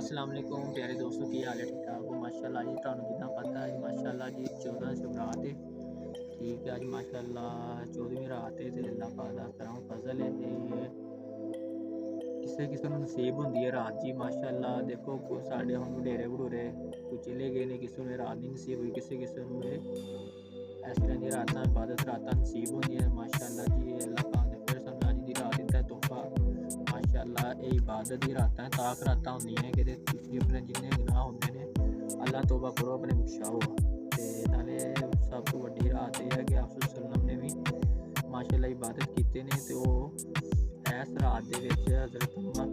अस्सलाम वालेकुम प्यारे दोस्तों की हाल है ठीक ठाक हो माशाल्लाह जी तुहानू जिदा पता है माशाल्लाह जी 14 शबरात है ठीक है अज माशाल्लाह 14वीं रात है तो अल्लाह पाक दा करम फजल है किसे किसे ਨੂੰ नसीब ਹੁੰਦੀ है रात जी माशाल्लाह देखो साढ़े हम वडेरे वडूरे कुछ चले गए ने किसी ਨੂੰ रात नहीं नसीब हुई किसे किसे ਨੂੰ इस तरह दी रातां इबादत रातां नसीब होंदियां माशाल्लाह जी अल्लाह पाक ने फिर सानू अज दी रात दिता तोहफा माशाल्लाह ये इबादत दी रातां ताक रातां होंदियां कि तुसीं अपने जिन्ने गुनाह होंदे ने अल्लाह तौबा करो अपने बख्शाओ ते नाले सब तो वड्डी रात यह है कि आप सल्लम ने भी माशाल्लाह इबादत कीते ने ते इस रात दे विच हज़रत उमर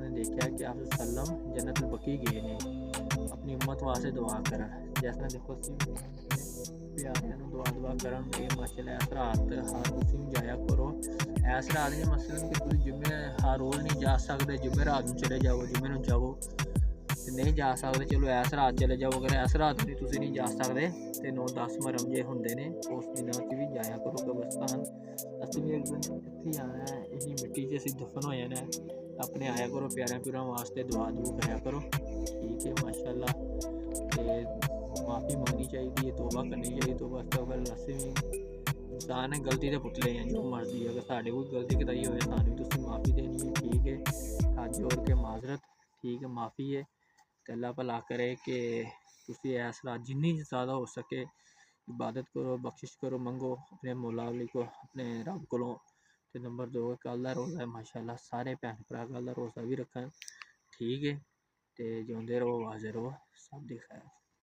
ने देखा कि आप सल्लम जन्नत बकी गए ने अपनी उम्मत वास्ते दुआ करन जैसा देखो प्यारियां दुआ करन माशाल्लाह इस रात हर तुसीं जाया करो इस रात में मसलन कि तुम जुम्मे हर रोज़ नहीं जा सकते जुम्मे रात में चले जाओ जुम्मे में जाओ नहीं जा सकते चलो इस रात चले जाओ अगर इस रात भी तुम नहीं जा सकते तो 9-10 मुहर्रम जे होंगे ने उस दिनों च भी जाया करो कब्रिस्तान असं भी एक दिन इत्थे आना है यही मिट्टी च असीं दफन हो जाना है अपने आया करो प्यारियां प्यारियां वास्ते दुआ कराया करो ठीक है माशाल्लाह ते माफ़ी मंगनी चाहिए तौबा करनी चाहिए तौबा असें भी इंसान है गलती के पुतले हैं जो मर्जी अगर साढ़े कोई गलती कताई हो सानू तुसीं माफ़ी देनी है ठीक है हाथ जोड़ के माजरत ठीक है माफ़ी है तो अल्लाह भला करे कि तुसीं इस रात जिन्नी ज़्यादा हो सके इबादत करो बख्शिश करो मंगो अपने मौला अली को अपने रब को तो नंबर 2 कल का रोज़ा है माशाल्लाह सारे भैन भरा कल का रोज़ा भी रखन ठीक है तो जिंदे रहो हाजिर रहो सब दी खैर।